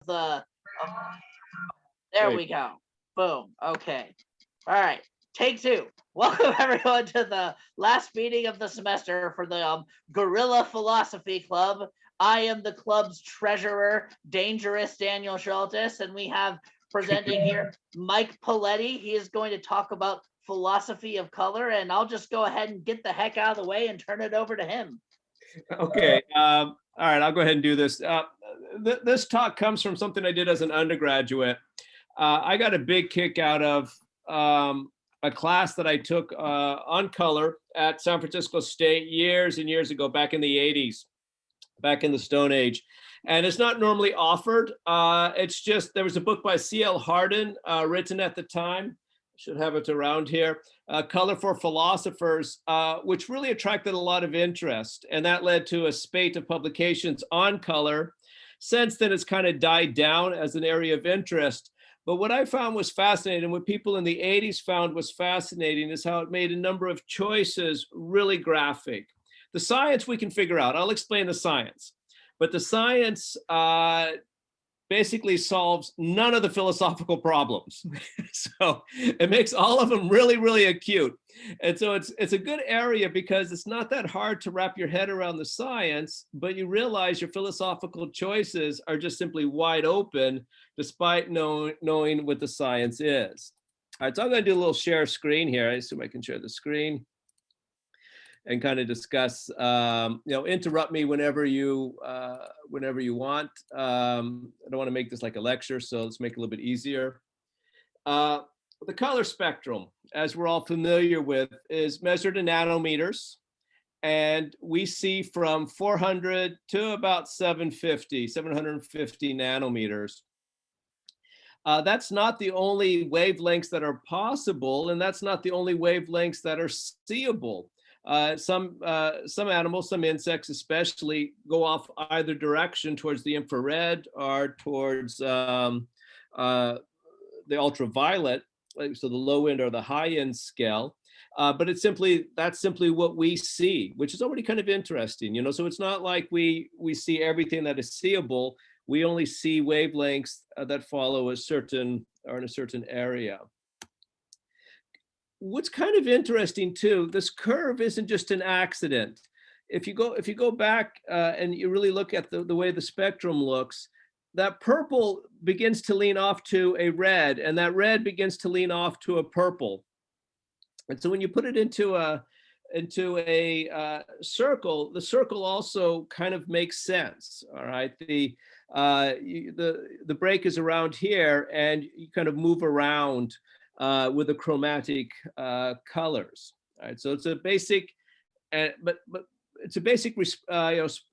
the, there we go. Boom. Okay. All right. Take two. Welcome everyone to the last meeting of the semester for the Guerrilla Philosophy Club. I am the club's treasurer, Dangerous Daniel Schultes, and we have presenting here Mike Pelletti. He is going to talk about philosophy of color, and I'll just go ahead and get the heck out of the way and turn it over to him. Okay. All right, I'll go ahead and do this. This talk comes from something I did as an undergraduate. I got a big kick out of a class that I took on color at San Francisco State years and years ago, back in the 80s, back in the Stone Age. And it's not normally offered. It's just, there was a book by C.L. Hardin written at the time. Should have it around here. Color for Philosophers, which really attracted a lot of interest. And that led to a spate of publications on color. Since then, it's kind of died down as an area of interest. But what I found was fascinating, what people in the 80s found was fascinating, is how it made a number of choices really graphic. The science we can figure out. I'll explain the science. But the science basically solves none of the philosophical problems. So it makes all of them really, really acute. And so it's a good area because it's not that hard to wrap your head around the science, but you realize your philosophical choices are just simply wide open despite knowing what the science is. All right, so I'm going to do a little share screen here. I assume I can share the screen and kind of discuss, interrupt me whenever you want. I don't want to make this like a lecture, so let's make it a little bit easier. The color spectrum, as we're all familiar with, is measured in nanometers, and we see from 400 to about 750 nanometers. That's not the only wavelengths that are possible, and that's not the only wavelengths that are seeable. Some animals, some insects especially, go off either direction towards the infrared or towards the ultraviolet, so the low end or the high end scale. But that's simply what we see, which is already kind of interesting, So it's not like we see everything that is seeable. We only see wavelengths that follow in a certain area. What's kind of interesting too, this curve isn't just an accident. If you go back and you really look at the way the spectrum looks, that purple begins to lean off to a red, and that red begins to lean off to a purple. And so when you put it into a circle, the circle also kind of makes sense. All right, the break is around here, and you kind of move around with the chromatic colors. All right, so it's a basic, but it's a basic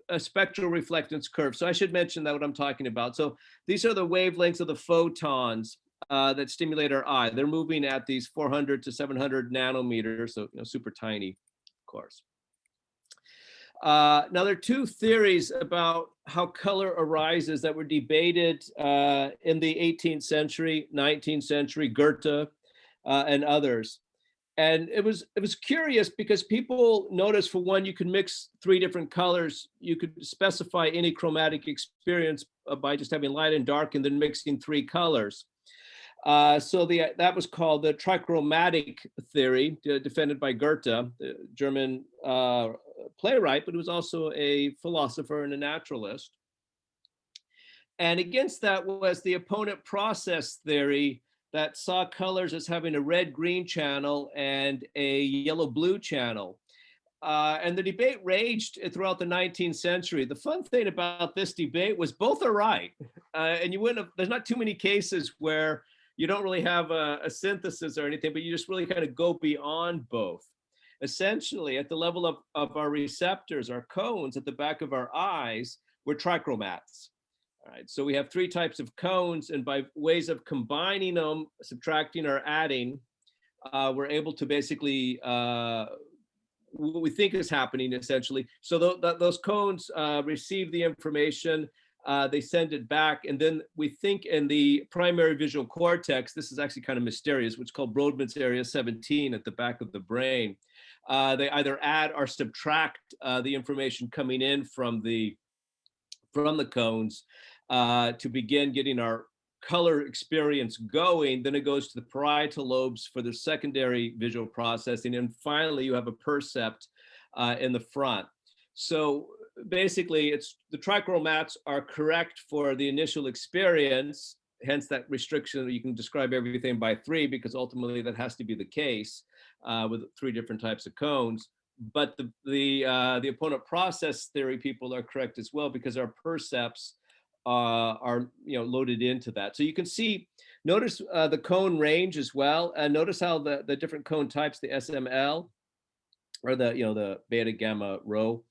a spectral reflectance curve. So I should mention that what I'm talking about. So these are the wavelengths of the photons that stimulate our eye. They're moving at these 400 to 700 nanometers, so super tiny, of course. Now there are two theories about how color arises that were debated in the 18th century, 19th century, Goethe and others. And it was curious because people noticed, for one, you could mix three different colors. You could specify any chromatic experience by just having light and dark and then mixing three colors. So that was called the trichromatic theory, defended by Goethe, the German playwright, but he was also a philosopher and a naturalist. And against that was the opponent process theory that saw colors as having a red-green channel and a yellow-blue channel. And the debate raged throughout the 19th century. The fun thing about this debate was both are right. And there's not too many cases where you don't really have a synthesis or anything, but you just really kind of go beyond both. Essentially, at the level of our receptors, our cones at the back of our eyes, we're trichromats. All right, so we have three types of cones, and by ways of combining them, subtracting or adding, we're able to basically what we think is happening, essentially. So those cones receive the information, they send it back, and then we think in the primary visual cortex, this is actually kind of mysterious, which is called Brodmann's area 17 at the back of the brain. They either add or subtract the information coming in from the cones. to begin getting our color experience going. Then it goes to the parietal lobes for the secondary visual processing. And finally, you have a percept in the front. So basically, it's the trichromats are correct for the initial experience, hence that restriction. You can describe everything by 3 because ultimately that has to be the case with 3 different types of cones. But the opponent process theory people are correct as well because our percepts are loaded into that. So you can see, notice the cone range as well. Notice how the different cone types, the SML or the beta gamma rho,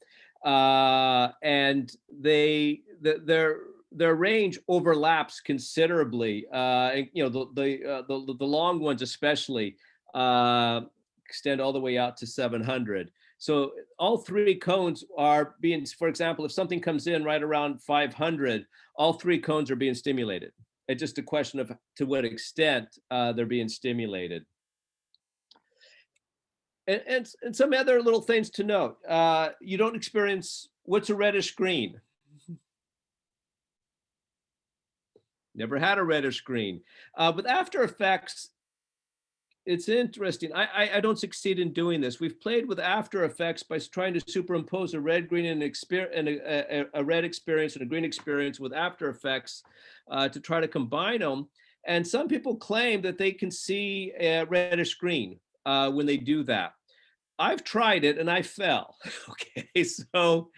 and their range overlaps considerably. And, the long ones especially extend all the way out to 700. So all 3 cones are being, for example, if something comes in right around 500, all 3 cones are being stimulated. It's just a question of to what extent they're being stimulated. And some other little things to note. You don't experience, what's a reddish green? Never had a reddish green. With After Effects, it's interesting. I don't succeed in doing this. We've played with After Effects by trying to superimpose a red, green, and a red experience and a green experience with After Effects to try to combine them. And some people claim that they can see a reddish green when they do that. I've tried it and I fell. Okay, so,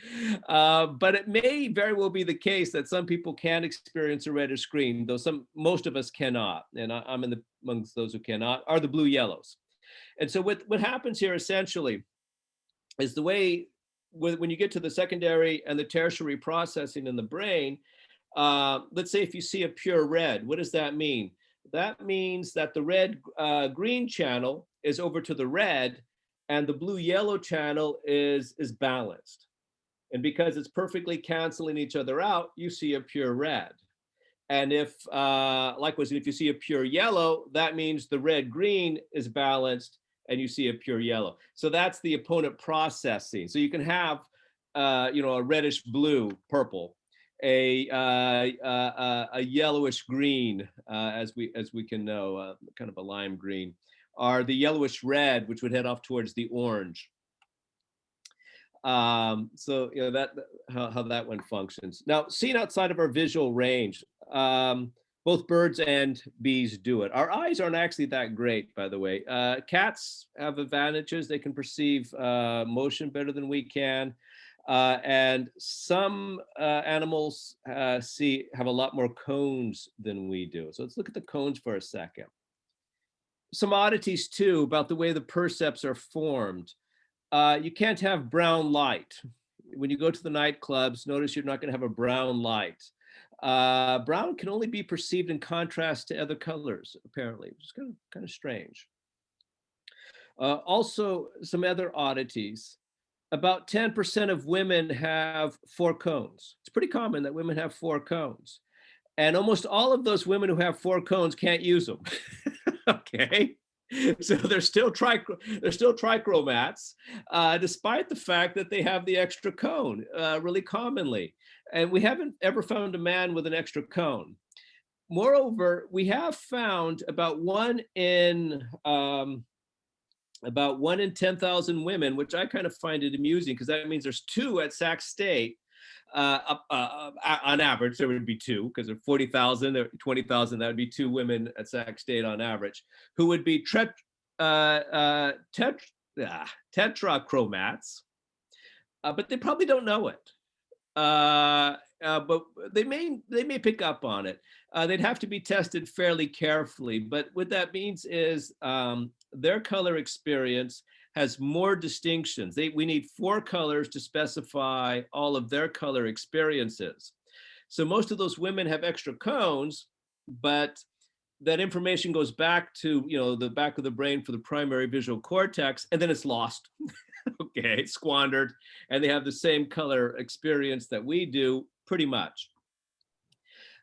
but it may very well be the case that some people can experience a reddish green, though most of us cannot. And I'm amongst those who cannot, are the blue yellows. And so what happens here essentially is the way, when you get to the secondary and the tertiary processing in the brain, let's say if you see a pure red, what does that mean? That means that the red green channel is over to the red, and the blue yellow channel is balanced. And because it's perfectly canceling each other out, you see a pure red. And if, likewise, if you see a pure yellow, that means the red green is balanced and you see a pure yellow. So that's the opponent processing. So you can have, a reddish blue purple, a yellowish green, as we can know, kind of a lime green, are the yellowish red, which would head off towards the orange. So that how that one functions. Now, seen outside of our visual range, both birds and bees do it. Our eyes aren't actually that great, by the way. Cats have advantages. They can perceive motion better than we can. And some animals have a lot more cones than we do. So let's look at the cones for a second. Some oddities too about the way the percepts are formed. You can't have brown light. When you go to the nightclubs, notice you're not going to have a brown light. Brown can only be perceived in contrast to other colors, apparently, which is kind of strange. Also, some other oddities. About 10% of women have 4 cones. It's pretty common that women have 4 cones. And almost all of those women who have 4 cones can't use them. Okay, so they're still trichromats, despite the fact that they have the extra cone really commonly. And we haven't ever found a man with an extra cone. Moreover, we have found about 1 in 10,000 women, which I kind of find it amusing because that means there's 2 at Sac State. On average, there would be 2 because of 40,000 or 20,000. That would be 2 women at Sac State on average, who would be tetrachromats, but they probably don't know it. But they may pick up on it. They'd have to be tested fairly carefully. But what that means is their color experience has more distinctions. We need 4 colors to specify all of their color experiences. So most of those women have extra cones, but that information goes back to the back of the brain for the primary visual cortex, and then it's lost. Okay, it's squandered, and they have the same color experience that we do, pretty much.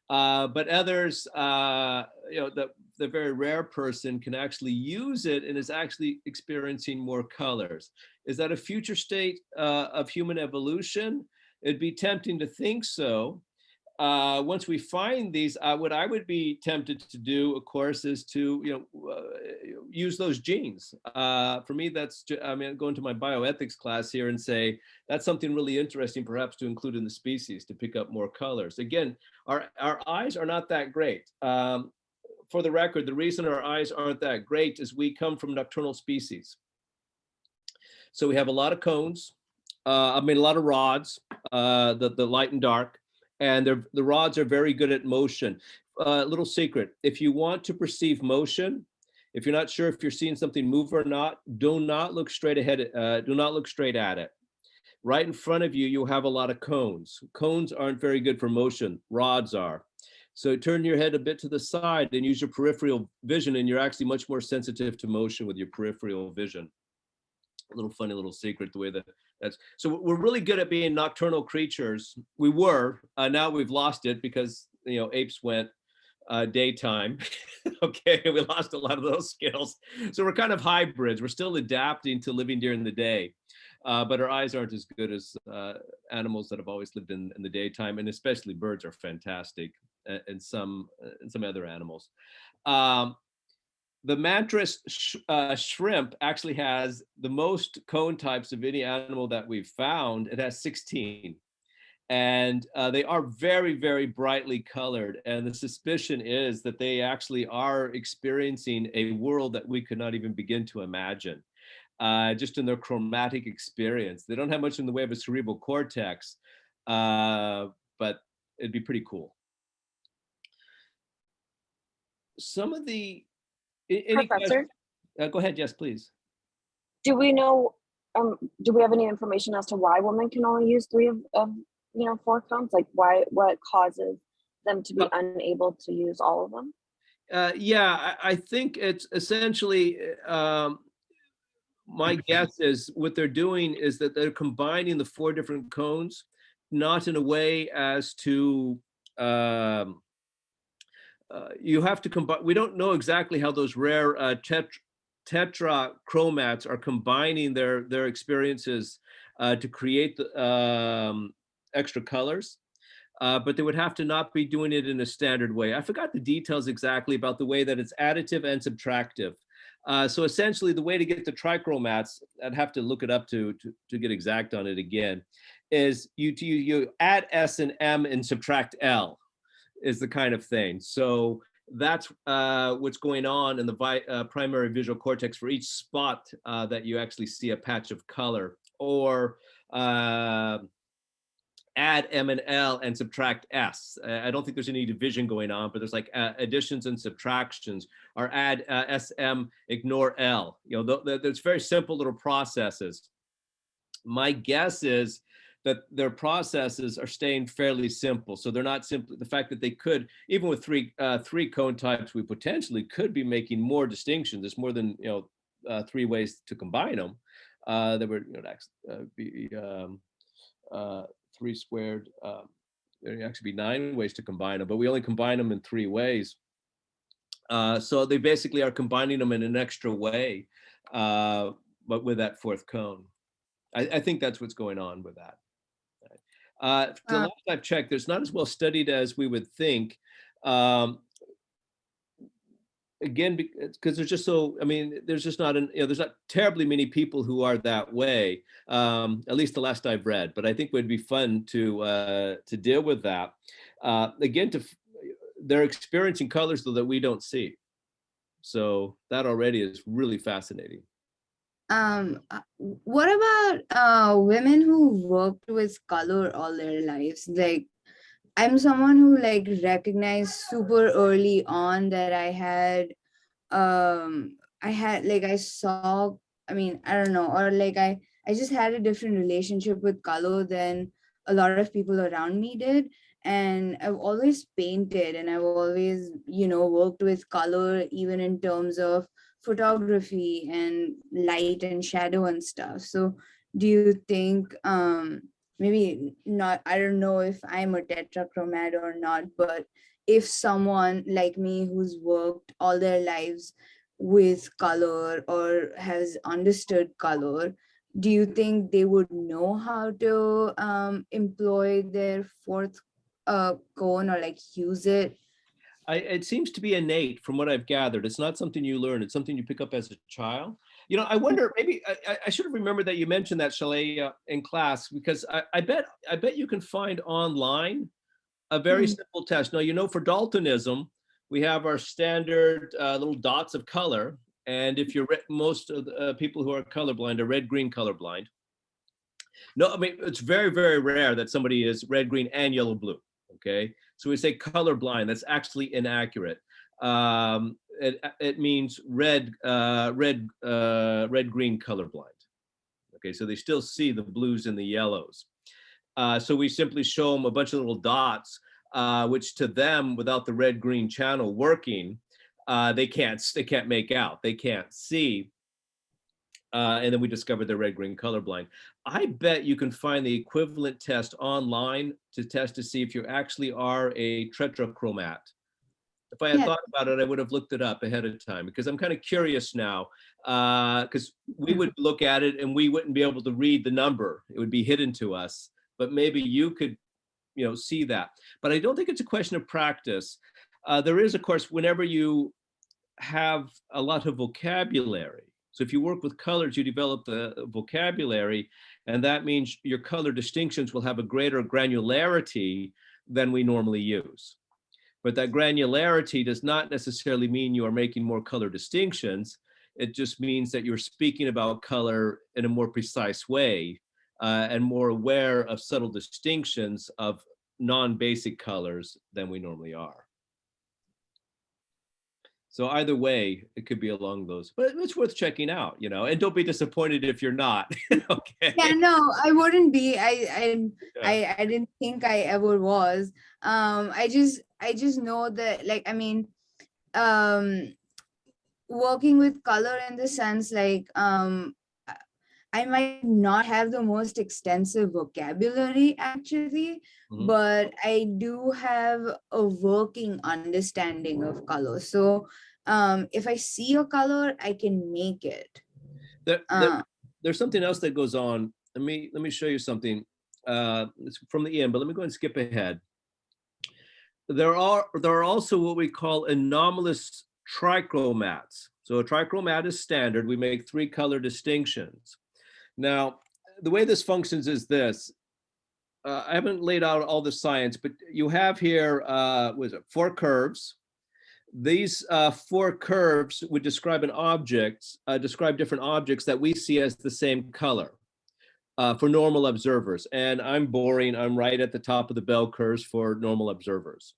But others, the very rare person can actually use it and is actually experiencing more colors. Is that a future state of human evolution? It'd be tempting to think so. once we find these, what I would be tempted to do, of course, is to use those genes. For me, I mean, go into my bioethics class here and say that's something really interesting, perhaps to include in the species to pick up more colors. Again, our eyes are not that great. For the record, the reason our eyes aren't that great is we come from nocturnal species. So we have a lot of cones, I mean, a lot of rods, the light and dark, and the rods are very good at motion. Little secret, if you want to perceive motion, if you're not sure if you're seeing something move or not, do not look straight ahead, do not look straight at it. Right in front of you, you'll have a lot of cones. Cones aren't very good for motion, rods are. So turn your head a bit to the side and use your peripheral vision, and you're actually much more sensitive to motion with your peripheral vision. A little funny little secret, the way that's, so we're really good at being nocturnal creatures. We were, now we've lost it because, apes went daytime. Okay, we lost a lot of those skills. So we're kind of hybrids. We're still adapting to living during the day. But our eyes aren't as good as animals that have always lived in the daytime, and especially birds are fantastic, and some other animals. The mantis shrimp actually has the most cone types of any animal that we've found. It has 16. And they are very, very brightly colored. And the suspicion is that they actually are experiencing a world that we could not even begin to imagine. Just in their chromatic experience. They don't have much in the way of a cerebral cortex, but it'd be pretty cool. Some of the, any Professor? Go ahead, yes, please. Do we know, do we have any information as to why women can only use 3 of 4 cones? Like what causes them to be unable to use all of them? Yeah, I think it's essentially, my guess is what they're doing is that they're combining the 4 different cones, not in a way as to, you have to combine, we don't know exactly how those rare tetrachromats are combining their experiences to create the extra colors. But they would have to not be doing it in a standard way. I forgot the details exactly about the way that it's additive and subtractive. So essentially the way to get the trichromats, I'd have to look it up to get exact on it again, is you add S and M and subtract L is the kind of thing. So that's what's going on in the primary visual cortex for each spot that you actually see a patch of color, or add M and L and subtract S. I don't think there's any division going on, but there's like additions and subtractions, or add SM, ignore L. There's very simple little processes. My guess is that their processes are staying fairly simple. So they're not simply, the fact that they could, even with three cone types, we potentially could be making more distinctions. There's more than 3 ways to combine them. There would be 3 squared, there'd actually be 9 ways to combine them, but we only combine them in 3 ways. So they basically are combining them in an extra way, but with that 4th cone. I think that's what's going on with that. The last I've checked, there's not as well studied as we would think. Again, because there's just so, I mean, there's just not, there's not terribly many people who are that way, at least the last I've read, but I think it would be fun to deal with that. Again, they're experiencing colors though that we don't see. So that already is really fascinating. What about women who worked with color all their lives? Like, I'm someone who like recognized super early on that I saw, I mean, I don't know, or like I just had a different relationship with color than a lot of people around me did. And I've always painted, and I've always, worked with color, even in terms of photography and light and shadow and stuff. So do you think, maybe not, I don't know if I'm a tetrachromat or not, but if someone like me who's worked all their lives with color or has understood color, do you think they would know how to employ their 4th cone or like use it? It seems to be innate from what I've gathered. It's not something you learn. It's something you pick up as a child. You know, I wonder, maybe I should have remembered that you mentioned that, Chalet, in class, because I bet you can find online a very Hmm. simple test. Now, you know, for daltonism, we have our standard little dots of color. And if you're most of the people who are colorblind are red green colorblind. No, I mean, it's very, very rare that somebody is red, green, and yellow, blue. Okay. So we say colorblind. That's actually inaccurate. It means red, red, green colorblind. Okay. So they still see the blues and the yellows. So we simply show them a bunch of little dots, which to them, without the red, green channel working, they can't make out. They can't see. And then we discovered they're red green colorblind. I bet you can find the equivalent test online to test to see if you actually are a tetrachromat. If I had Yeah. thought about it, I would have looked it up ahead of time, because I'm kind of curious now, because we would look at it and we wouldn't be able to read the number. It would be hidden to us, but maybe you could, you know, see that. But I don't think it's a question of practice. There is, of course, whenever you have a lot of vocabulary. So if you work with colors, you develop the vocabulary, and that means your color distinctions will have a greater granularity than we normally use. But that granularity does not necessarily mean you are making more color distinctions. It just means that you're speaking about color in a more precise way, and more aware of subtle distinctions of non-basic colors than we normally are. So either way, it could be along those, but it's worth checking out, you know, and don't be disappointed if you're not. Okay. Yeah, no, I wouldn't be. Yeah. I didn't think I ever was. I just know that, like, I mean, um working with color in the sense, like, I might not have the most extensive vocabulary actually, Mhm. but I do have a working understanding of color. So if I see a color, I can make it. There, there, Uh, there's something else that goes on. Let me show you something. It's from the end, but let me go and skip ahead. There are also what we call anomalous trichromats. So a trichromat is standard. We make 3 color distinctions. Now, the way this functions is this. I haven't laid out all the science, but you have here, was it 4 curves? These 4 curves would describe describe different objects that we see as the same color for normal observers. And I'm boring. I'm right at the top of the bell curves for normal observers.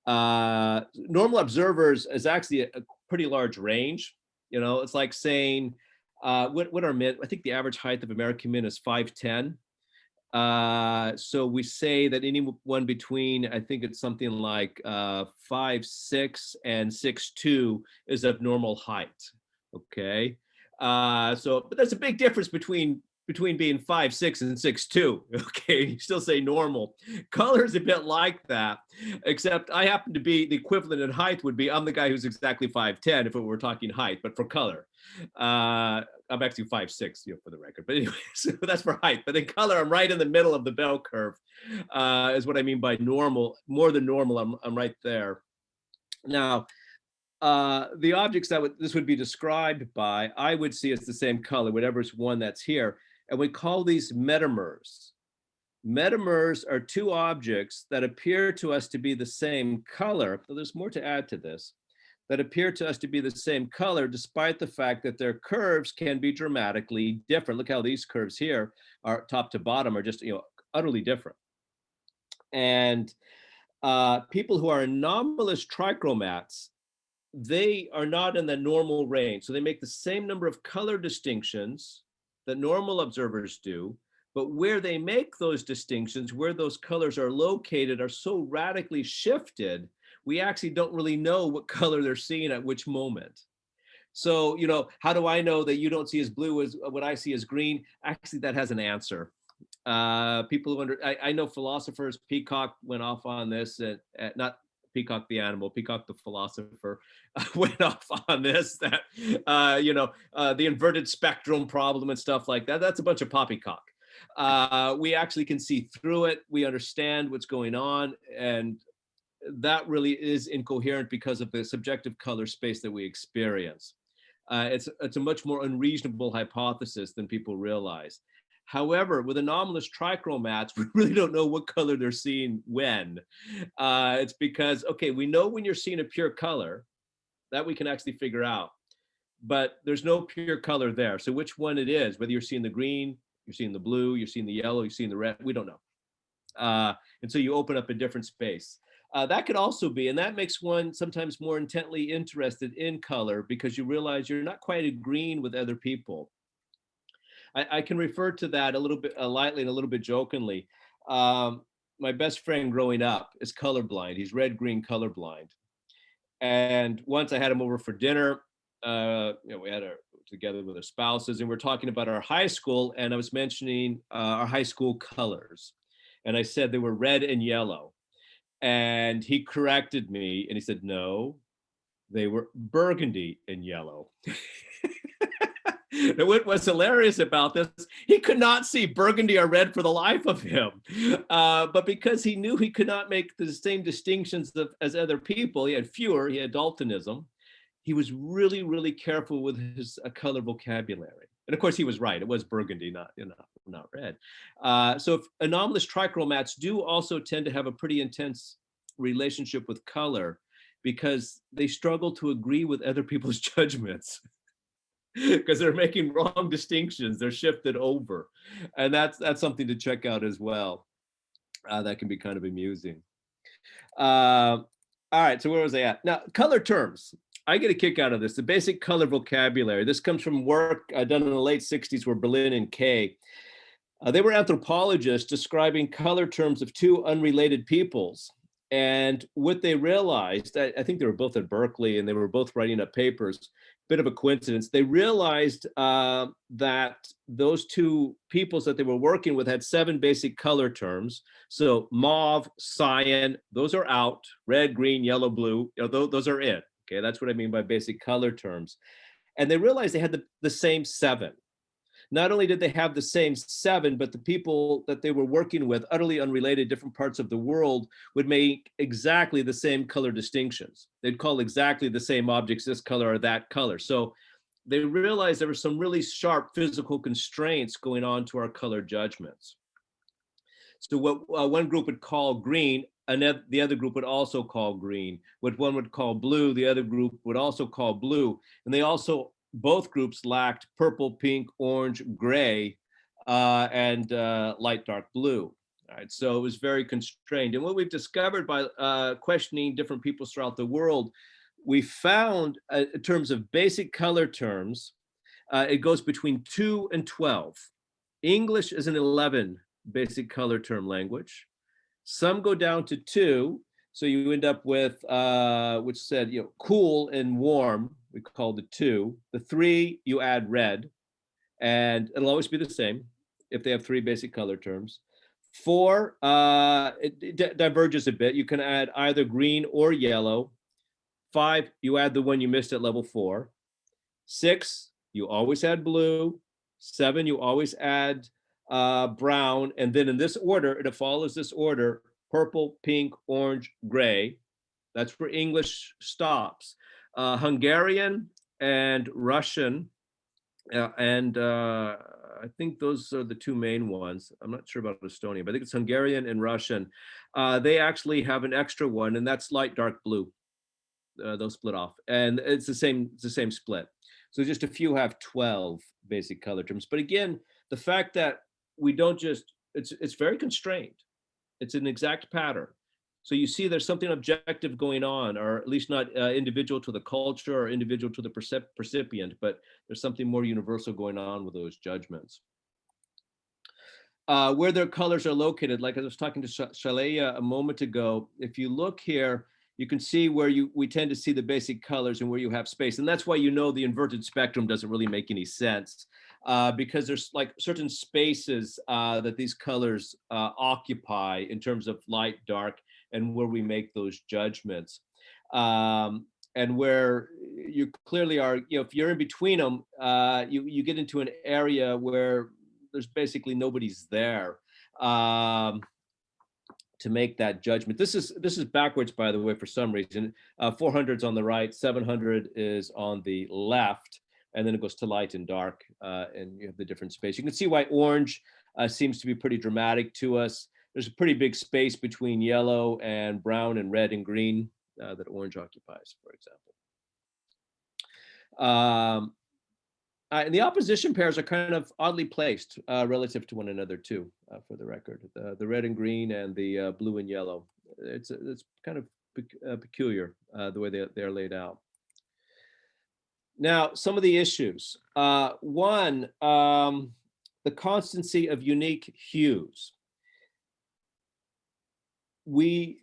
Normal observers is actually a pretty large range. You know, it's like saying, what are men? I think the average height of American men is 5'10". So we say that anyone between, I think it's something like 5'6" and 6'2" is of normal height. Okay. But there's a big difference between being 5'6" and 6'2". Okay, you still say normal. Color is a bit like that, except I happen to be the equivalent in height would be I'm the guy who's exactly 5'10" if it were talking height, but for color. I'm actually 5'6", for the record, but anyway, so that's for height. But in color, I'm right in the middle of the bell curve, is what I mean by normal. More than normal, I'm right there. Now, the objects that this would be described by, I would see as the same color, whatever's one that's here, and we call these metamers. Metamers are 2 objects that appear to us to be the same color. So there's more to add to this. That appear to us to be the same color, despite the fact that their curves can be dramatically different. Look how these curves here are top to bottom are just, utterly different. And people who are anomalous trichromats, they are not in the normal range. So they make the same number of color distinctions that normal observers do, but where they make those distinctions, where those colors are located, are so radically shifted, we actually don't really know what color they're seeing at which moment. So, how do I know that you don't see as blue as what I see as green? Actually, that has an answer. People who I know philosophers, Peacock went off on this, not Peacock the animal, Peacock the philosopher went off on this, that, the inverted spectrum problem and stuff like that. That's a bunch of poppycock. we actually can see through it. We understand what's going on, and that really is incoherent because of the subjective color space that we experience. It's a much more unreasonable hypothesis than people realize. However, with anomalous trichromats, we really don't know what color they're seeing when. It's because, okay, we know when you're seeing a pure color, that we can actually figure out, but there's no pure color there. So which one it is, whether you're seeing the green, you're seeing the blue, you're seeing the yellow, you're seeing the red, we don't know. And so you open up a different space. That could also be, and that makes one sometimes more intently interested in color because you realize you're not quite agreeing with other people. I can refer to that a little bit lightly and a little bit jokingly. My best friend growing up is colorblind. He's red green colorblind. And once I had him over for dinner. We had together with our spouses, and we're talking about our high school, and I was mentioning our high school colors. And I said they were red and yellow. And he corrected me and he said, no, they were burgundy and yellow. And what was hilarious about this, he could not see burgundy or red for the life of him. But because he knew he could not make the same distinctions as other people, he had daltonism. He was really, really careful with his color vocabulary. And of course, he was right. It was burgundy, not red. So if anomalous trichromats do also tend to have a pretty intense relationship with color because they struggle to agree with other people's judgments. Because they're making wrong distinctions, they're shifted over, and that's something to check out as well. That can be kind of amusing. All right, so where was I at? Now, color terms. I get a kick out of this. The basic color vocabulary. This comes from work done in the late '60s, where Berlin and Kay. They were anthropologists describing color terms of two unrelated peoples. And what they realized, I think they were both at Berkeley and they were both writing up papers, bit of a coincidence. They realized that those two peoples that they were working with had 7 basic color terms. So mauve, cyan, those are out. Red, green, yellow, blue, those are in. Okay, that's what I mean by basic color terms. And they realized they had the same 7. Not only did they have the same 7, but the people that they were working with, utterly unrelated, different parts of the world, would make exactly the same color distinctions. They'd call exactly the same objects this color or that color. So they realized there were some really sharp physical constraints going on to our color judgments. So what one group would call green, and the other group would also call green. What one would call blue, the other group would also call blue. And they also, both groups lacked purple, pink, orange, gray, and light dark blue. All right, so it was very constrained. And what we've discovered by questioning different peoples throughout the world, we found in terms of basic color terms, it goes between 2 and 12. English is an 11 basic color term language. Some go down to 2. So you end up with, which said, cool and warm, we call the 2. The 3, you add red, and it'll always be the same if they have 3 basic color terms. 4, it diverges a bit. You can add either green or yellow. 5, you add the one you missed at level 4. 6, you always add blue. 7, you always add brown. And then in this order, it follows this order: purple, pink, orange, gray. That's where English stops. Hungarian and Russian, and I think those are the 2 main ones. I'm not sure about Estonia, but I think it's Hungarian and Russian. They actually have an extra one, and that's light dark blue. They'll split off, and it's the same split. So just a few have 12 basic color terms. But again, the fact that we don't just, it's very constrained. It's an exact pattern. So you see there's something objective going on, or at least not individual to the culture or individual to the percipient, but there's something more universal going on with those judgments. Where their colors are located, like I was talking to Shaleya a moment ago, if you look here, you can see where we tend to see the basic colors and where you have space. And that's why the inverted spectrum doesn't really make any sense. Because there's like certain spaces that these colors occupy in terms of light, dark, and where we make those judgments. And where you clearly are, if you're in between them, you get into an area where there's basically nobody's there to make that judgment. This is backwards, by the way, for some reason. 400's on the right, 700 is on the left, and then it goes to light and dark, and you have the different space. You can see why orange seems to be pretty dramatic to us. There's a pretty big space between yellow and brown and red and green that orange occupies, for example. And the opposition pairs are kind of oddly placed relative to one another too, for the record. The red and green and the blue and yellow. It's kind of peculiar the way they're laid out. Now, some of the issues. One, the constancy of unique hues. We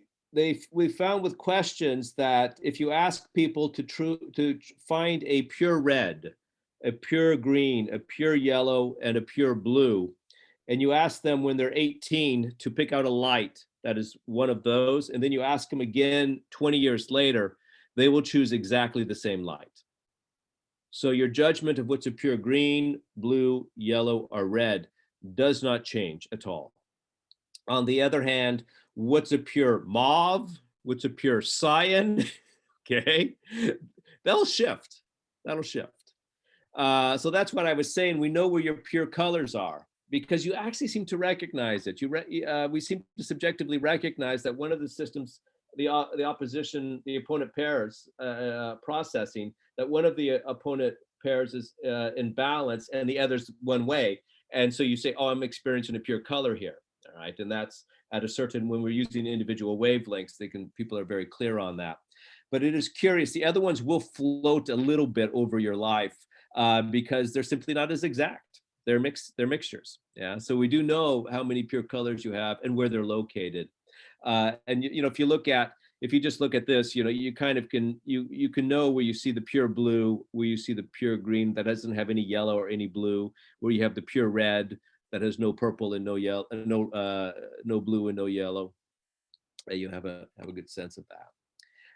found with questions that if you ask people to find a pure red, a pure green, a pure yellow, and a pure blue, and you ask them when they're 18 to pick out a light that is one of those, and then you ask them again 20 years later, they will choose exactly the same light. So your judgment of what's a pure green, blue, yellow, or red does not change at all. On the other hand, what's a pure mauve, what's a pure cyan, okay, that'll shift. So that's what I was saying. We know where your pure colors are because you actually seem to recognize it. We seem to subjectively recognize that one of the systems, the opponent pairs processing, that one of the opponent pairs is in balance and the other's one way. And so you say, oh, I'm experiencing a pure color here. All right, and that's at a certain, when we're using individual wavelengths, people are very clear on that. But it is curious, the other ones will float a little bit over your life because they're simply not as exact. They're mixtures. Yeah, so we do know how many pure colors you have and where they're located. And you know, if you just look at this, you know, you kind of can you can know where you see the pure blue, where you see the pure green that doesn't have any yellow or any blue, where you have the pure red that has no purple and no yellow, no blue and no yellow. You have a good sense of that.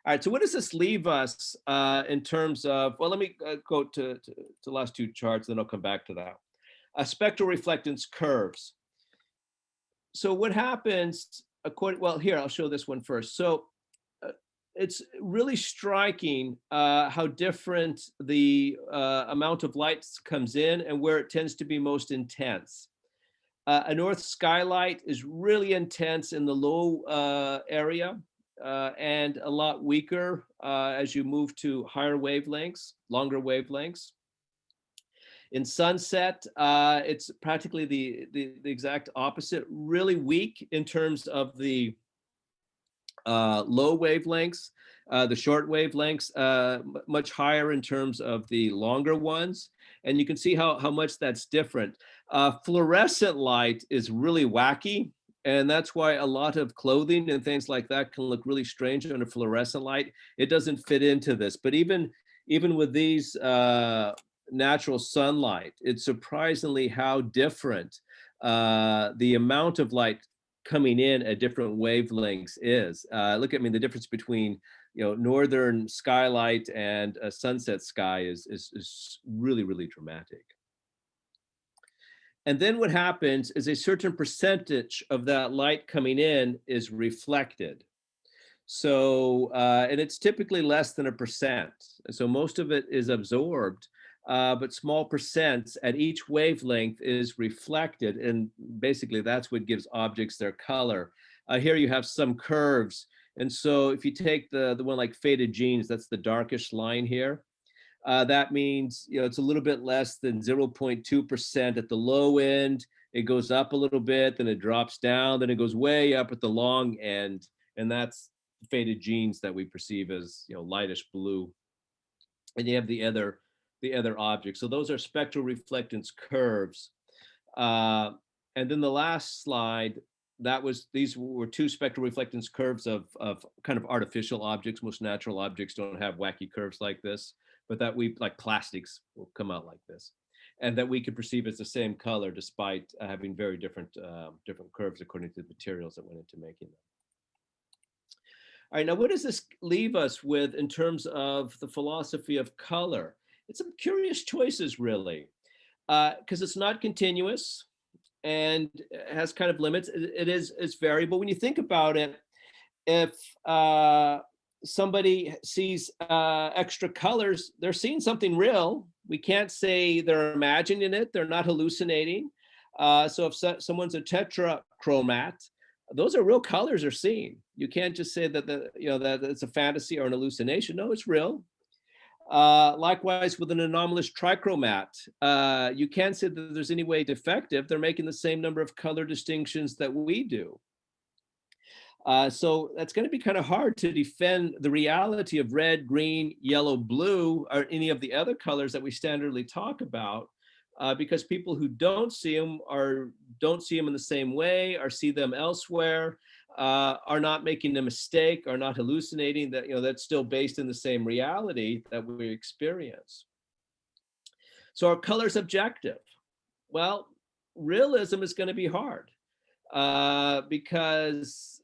All right, so what does this leave us in terms of, well, let me go to the last two charts, then I'll come back to that. Spectral reflectance curves. So what happens, well, here, I'll show this one first. So it's really striking how different the amount of light comes in and where it tends to be most intense. A north skylight is really intense in the low area and a lot weaker as you move to higher wavelengths, longer wavelengths. In sunset, it's practically the exact opposite, really weak in terms of the low wavelengths, the short wavelengths, much higher in terms of the longer ones. And you can see how much that's different. Fluorescent light is really wacky. And that's why a lot of clothing and things like that can look really strange under fluorescent light. It doesn't fit into this. But even with these natural sunlight, it's surprisingly how different the amount of light coming in at different wavelengths is. Look at, the difference between, northern skylight and a sunset sky is really, really dramatic. And then what happens is a certain percentage of that light coming in is reflected. So, and it's typically less than 1%. So most of it is absorbed, but small percents at each wavelength is reflected. And basically that's what gives objects their color. Here you have some curves. And so if you take the one like faded jeans, that's the darkish line here. That means, it's a little bit less than 0.2% at the low end. It goes up a little bit, then it drops down, then it goes way up at the long end. And that's faded jeans that we perceive as, lightish blue. And you have the other objects. So those are spectral reflectance curves. And then the last slide, these were two spectral reflectance curves of kind of artificial objects. Most natural objects don't have wacky curves like this, but that like plastics will come out like this, and that we could perceive as the same color despite having very different curves according to the materials that went into making them. All right, now what does this leave us with in terms of the philosophy of color? It's some curious choices, really, because it's not continuous. and has kind of limits. It's variable. When you think about it, if somebody sees extra colors, they're seeing something real. We can't say they're imagining it. They're not hallucinating. So if someone's a tetrachromat, those are real colors they're seeing. You can't just say that that it's a fantasy or an hallucination. No, it's real. Likewise, with an anomalous trichromat, you can't say that there's any way defective. They're making the same number of color distinctions that we do. So that's going to be kind of hard to defend the reality of red, green, yellow, blue, or any of the other colors that we standardly talk about, because people who don't see them in the same way or see them elsewhere, are not making a mistake, are not hallucinating, that that's still based in the same reality that we experience. So are colors objective? Well, realism is going to be hard, because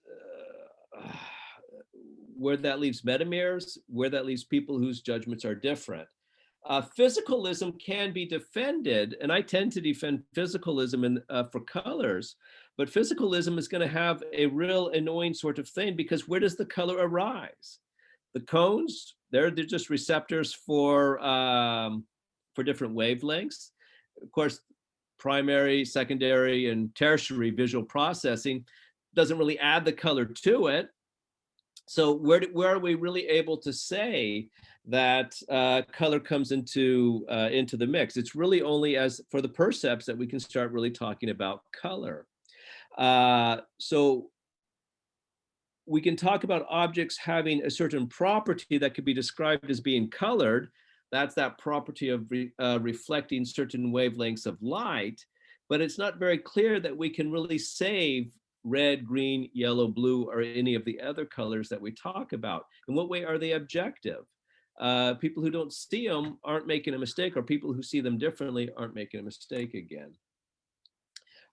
where that leaves metamirrors, where that leaves people whose judgments are different. Physicalism can be defended, and I tend to defend physicalism for colors, but physicalism is going to have a real annoying sort of thing, because where does the color arise? The cones, they're just receptors for different wavelengths. Of course, primary, secondary, and tertiary visual processing doesn't really add the color to it. So where are we really able to say that color comes into the mix? It's really only as for the percepts that we can start really talking about color. So we can talk about objects having a certain property that could be described as being colored. That's that property of reflecting certain wavelengths of light, but it's not very clear that we can really save red, green, yellow, blue, or any of the other colors that we talk about. In what way are they objective? People who don't see them aren't making a mistake, or people who see them differently aren't making a mistake again.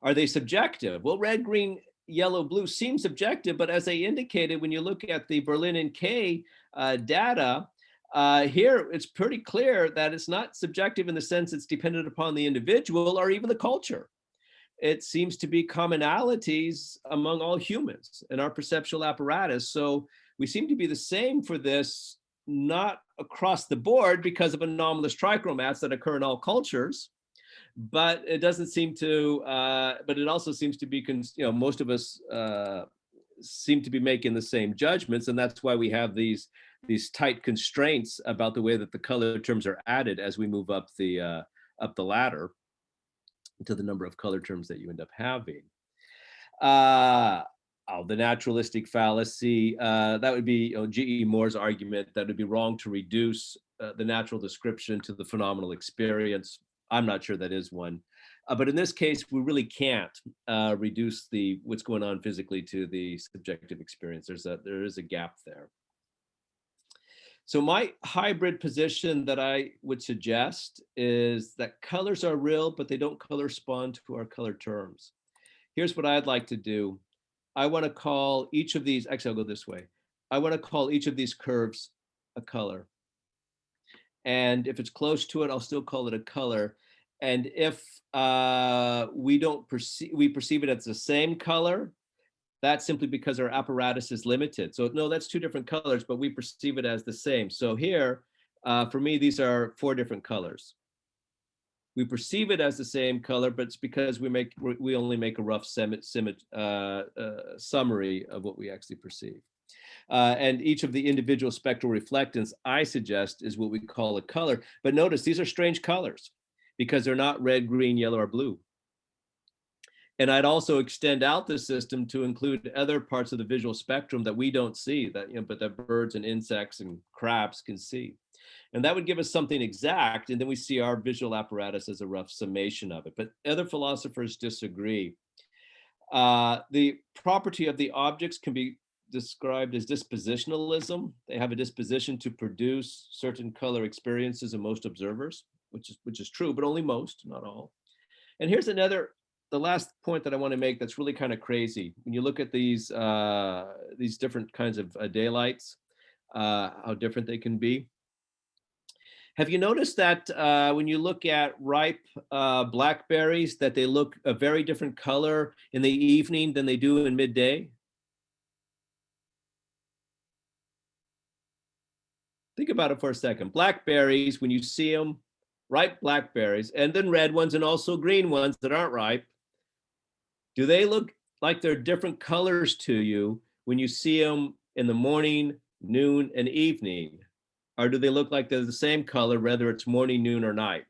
Are they subjective? Well, red, green, yellow, blue seems subjective, but as I indicated, when you look at the Berlin and Kay data, here it's pretty clear that it's not subjective in the sense it's dependent upon the individual or even the culture. It seems to be commonalities among all humans in our perceptual apparatus. So we seem to be the same for this, not across the board because of anomalous trichromats that occur in all cultures, but it doesn't seem to, but it also seems to be, most of us seem to be making the same judgments. And that's why we have these tight constraints about the way that the color terms are added as we move up the ladder to the number of color terms that you end up having. The naturalistic fallacy, that would be G.E. Moore's argument that it would be wrong to reduce the natural description to the phenomenal experience. I'm not sure that is one. But in this case, we really can't reduce what's going on physically to the subjective experience. There is a gap there. So my hybrid position that I would suggest is that colors are real, but they don't correspond to our color terms. Here's what I'd like to do. I want to call each of these, actually I'll go this way. I want to call each of these curves a color. And if it's close to it, I'll still call it a color. And if we perceive it as the same color, that's simply because our apparatus is limited. So no, that's two different colors, but we perceive it as the same. So here, for me, these are 4 different colors. We perceive it as the same color, but it's because we only make a rough summary of what we actually perceive. And each of the individual spectral reflectance, I suggest, is what we call a color. But notice these are strange colors because they're not red, green, yellow, or blue. And I'd also extend out the system to include other parts of the visual spectrum that we don't see, but that birds and insects and crabs can see. And that would give us something exact, and then we see our visual apparatus as a rough summation of it. But other philosophers disagree. The property of the objects can be described as dispositionalism. They have a disposition to produce certain color experiences in most observers, which is true, but only most, not all. And here's the last point that I want to make that's really kind of crazy. When you look at these different kinds of daylights, how different they can be. Have you noticed that when you look at ripe blackberries, that they look a very different color in the evening than they do in midday? Think about it for a second. Blackberries, when you see them, ripe blackberries, and then red ones and also green ones that aren't ripe, do they look like they're different colors to you when you see them in the morning, noon, and evening? Or do they look like they're the same color, whether it's morning, noon, or night?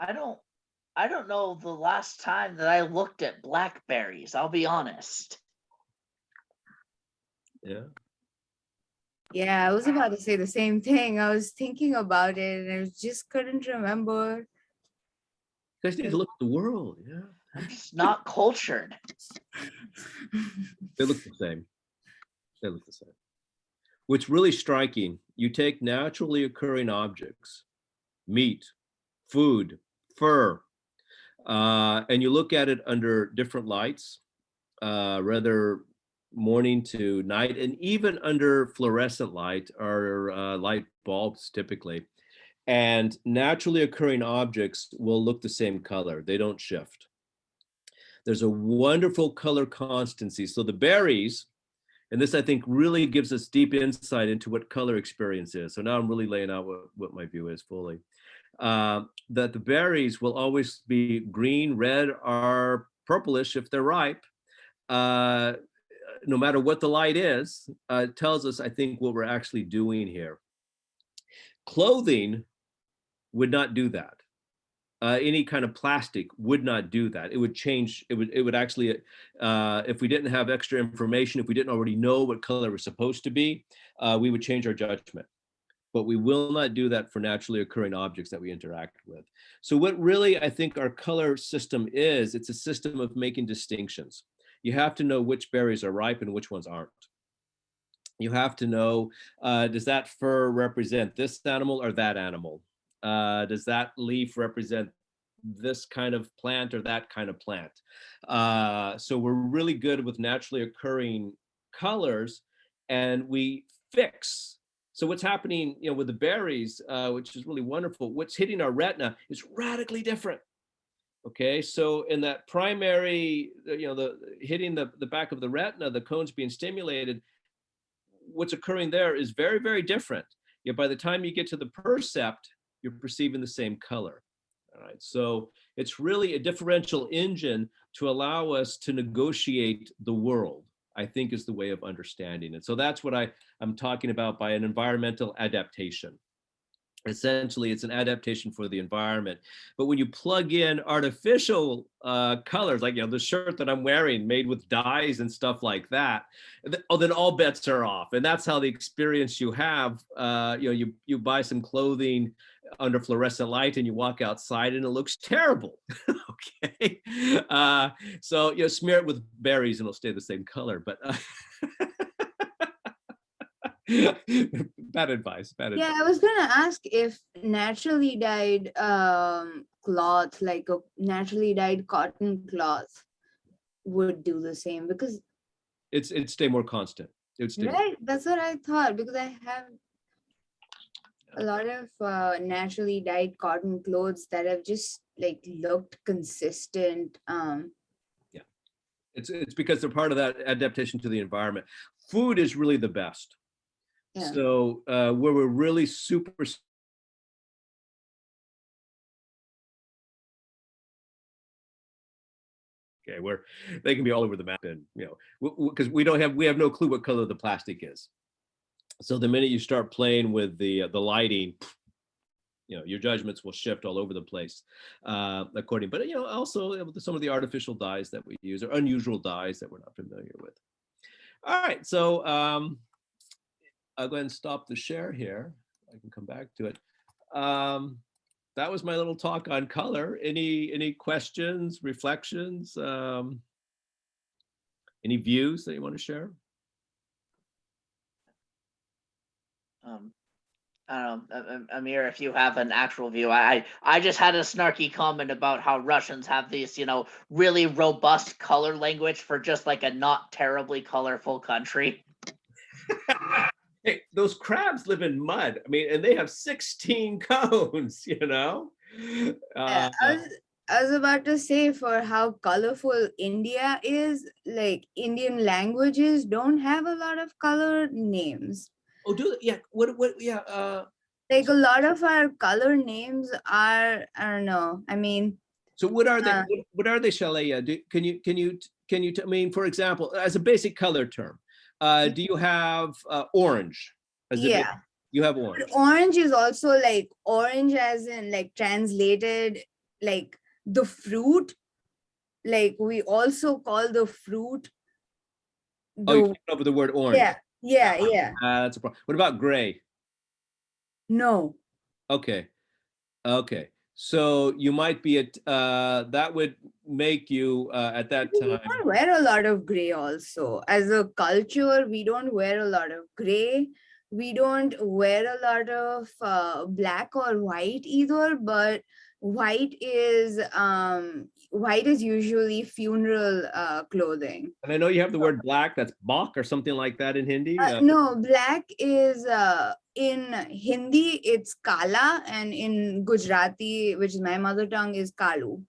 I don't know the last time that I looked at blackberries, I'll be honest. Yeah. Yeah, I was about to say the same thing. I was thinking about it and I just couldn't remember. You guys need to look at the world. Yeah. I'm just not cultured. They look the same. They look the same. What's really striking, you take naturally occurring objects, meat, food, fur, and you look at it under different lights, whether morning to night, and even under fluorescent light or light bulbs typically. And naturally occurring objects will look the same color. They don't shift. There's a wonderful color constancy. So the berries, and this I think really gives us deep insight into what color experience is. So now I'm really laying out what my view is fully. That the berries will always be green, red, or purplish if they're ripe. No matter what the light is, it tells us, I think, what we're actually doing here. Clothing would not do that. Any kind of plastic would not do that. It would change. It would actually, if we didn't have extra information, if we didn't already know what color was supposed to be, we would change our judgment. But we will not do that for naturally occurring objects that we interact with. So what really I think our color system is, it's a system of making distinctions. You have to know which berries are ripe and which ones aren't. You have to know, does that fur represent this animal or that animal? Does that leaf represent this kind of plant or that kind of plant? So we're really good with naturally occurring colors, and we fix. So what's happening, with the berries, which is really wonderful, what's hitting our retina is radically different. Okay, so in that primary, the hitting the back of the retina, the cone's being stimulated, what's occurring there is very, very different. Yet by the time you get to the percept, you're perceiving the same color. All right, so it's really a differential engine to allow us to negotiate the world, I think, is the way of understanding it. So that's what I'm talking about by an environmental adaptation. Essentially, it's an adaptation for the environment. But when you plug in artificial colors, like the shirt that I'm wearing made with dyes and stuff like that, then all bets are off. And that's how the experience you have, you buy some clothing under fluorescent light and you walk outside and it looks terrible. Okay. So smear it with berries and it'll stay the same color. But bad advice. Yeah, I was gonna ask if naturally dyed cloth, like a naturally dyed cotton cloth, would do the same, because it'd stay more constant. Right, that's what I thought, because I have a lot of naturally dyed cotton clothes that have just looked consistent. Yeah, it's because they're part of that adaptation to the environment. Food is really the best. Yeah. So where we're really super okay, where they can be all over the map, and because we have no clue what color the plastic is. So the minute you start playing with the lighting, your judgments will shift all over the place according. But also some of the artificial dyes that we use, or unusual dyes that we're not familiar with. All right, so I'll go ahead and stop the share here. I can come back to it. That was my little talk on color. Any questions, reflections, any views that you want to share? I don't know, Amir, if you have an actual view. I just had a snarky comment about how Russians have these, really robust color language for just like a not terribly colorful country. Hey, those crabs live in mud. I mean, and they have 16 cones, you know? Yeah, I was about to say, for how colorful India is, like Indian languages don't have a lot of color names. Oh, yeah, yeah, Like a lot of our color names are, I don't know. I mean, so what are they, uh, what are they, Shalaya? I mean, for example, as a basic color term, do you have orange? yeah. You have But orange. orange is also like orange as in like translated, like the fruit. Like we also call the fruit Oh, you the, can't over the word orange. yeah, yeah. That's a problem. What about gray? No. Okay. Okay. So you might be at, that would make you at that We time. don't wear a lot of gray also. As a culture, we don't wear a lot of gray. We don't wear a lot of black or white either, but white is usually funeral clothing. And I know you have the word black, that's bok or something like that in Hindi. No, black is in Hindi, it's kala, and in Gujarati, which is my mother tongue, is kalu.